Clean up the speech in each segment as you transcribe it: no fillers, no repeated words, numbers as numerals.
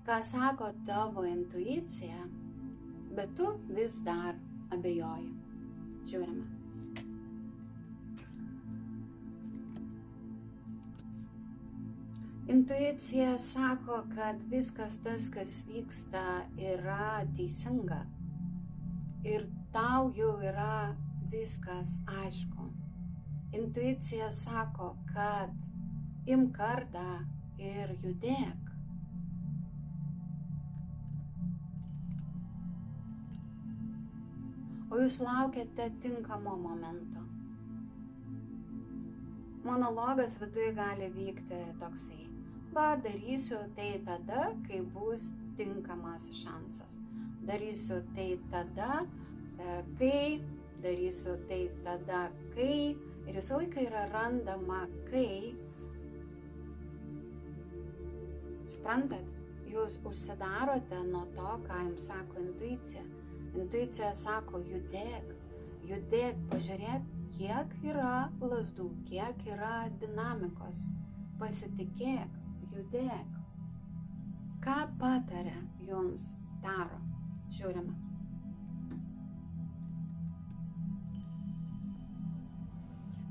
ką sako tavo intuicija, bet tu vis dar abejoji. Žiūrime. Intuicija sako, kad viskas tas, kas vyksta, yra teisinga. Ir tau jau yra viskas aišku. Intuicija sako, kad imk kardą ir judėk. O jūs laukiate tinkamo momento. Monologas viduje gali vykti toksai. Darysiu tai tada, kai bus tinkamas šansas. Darysiu tai tada, kai, darysiu tai tada, kai. Ir visą laiką yra randama kai. Suprantat, jūs užsidarote nuo to, ką jums sako intuicija. Intuicija sako, judėk, pažiūrėk, kiek yra lazdų, kiek yra dinamikos. Pasitikėk, judėk. Ką pataria jums Taro? Žiūrime.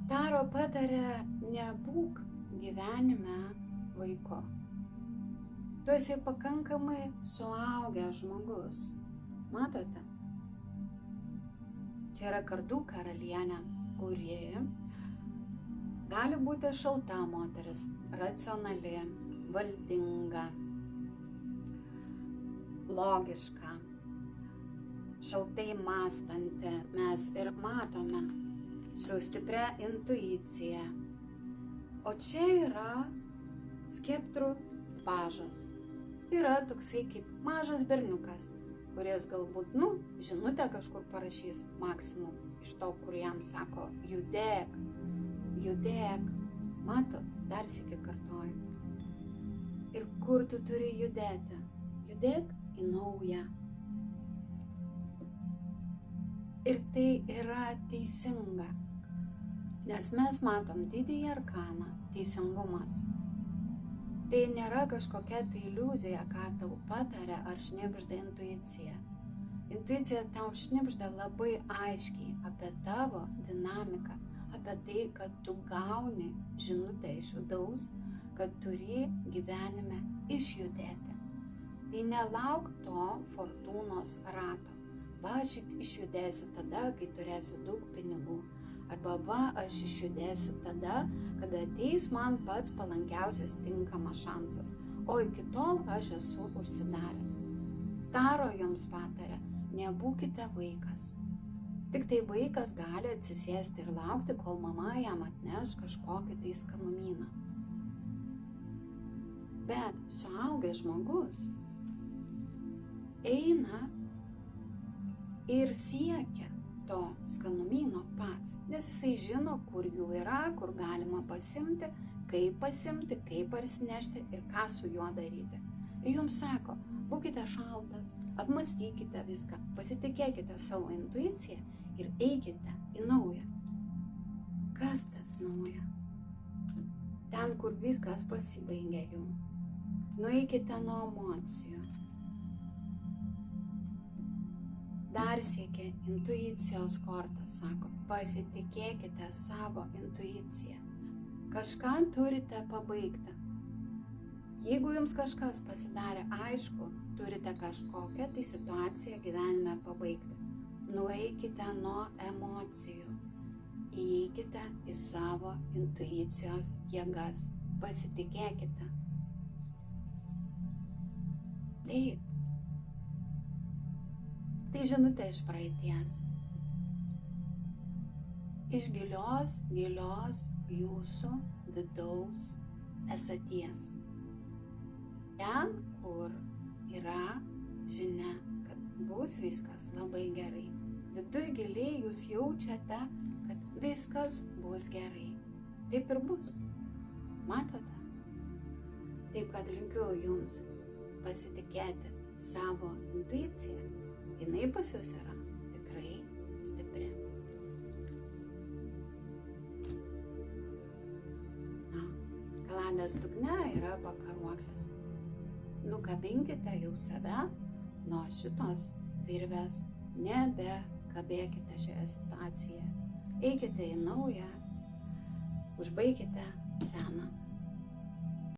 Taro pataria, nebūk gyvenime vaiku. Tu esi pakankamai suaugęs žmogus. Matote? Čia yra kardų karalienė, kuri gali būti šalta moteris, racionali, valdinga, logiška, šaltai mąstanti, mes ir matome, su stipria intuicija. O čia yra skeptrų pažas. Tai yra toksai kaip mažas berniukas, kuris galbūt, žinutę kažkur parašys maksimum iš to, kur jam sako, judėk. Matot, dar sykį kartoju. Ir kur tu turi judėti? Judėk į naują. Ir tai yra teisinga, nes mes matom didįjį arkaną, teisingumas. Tai nėra kažkokia tai iliuzija, ką tau pataria ar šnibžda intuicija. Intuicija tau šnibžda labai aiškiai apie tavo dinamiką, apie tai, kad tu gauni žinutę iš vidaus, kad turi gyvenime išjudėti. Tai nelauk to fortūnos rato. Aš išjudėsiu tada, kai turėsiu daug pinigų. Arba aš išjudėsiu tada, kada ateis man pats palankiausias tinkamas šansas. O iki tol aš esu užsidaręs. Taro jums pataria, nebūkite vaikas. Tik tai vaikas gali atsisėsti ir laukti, kol mama jam atneš kažkokį tai skanumyną. Bet suaugęs žmogus eina ir siekia to skanumyno pats, nes jisai žino, kur jų yra, kur galima pasimti, kaip parsinešti ir ką su juo daryti. Ir jums sako, būkite šaltas, apmąstykite viską, pasitikėkite savo intuiciją ir eikite į naują. Kas tas naujas? Ten, kur viskas pasibaigia jum. Nueikite nuo emocijų. Dar siekia intuicijos kortas, sako, pasitikėkite savo intuiciją. Kažką turite pabaigti. Jeigu jums kažkas pasidarė aišku, turite kažkokią tai situaciją gyvenime pabaigti. Nueikite nuo emocijų. Įeikite į savo intuicijos jėgas. Pasitikėkite. Taip. Tai žinutė iš praeities. Iš gilios jūsų vidaus esaties. Ten, kur yra žinia, kad bus viskas labai gerai. Viduj giliai jūs jaučiate, kad viskas bus gerai. Taip ir bus. Matote? Taip, kad linkiu jums pasitikėti savo intuiciją. Jinai pas jūs yra tikrai stipri. Kaladės dugne yra pakaruoklis. nukabinkite jau save nuo šitos virvės, nebekabėkite šioje situacijoje. Eikite į naują, užbaikite seną.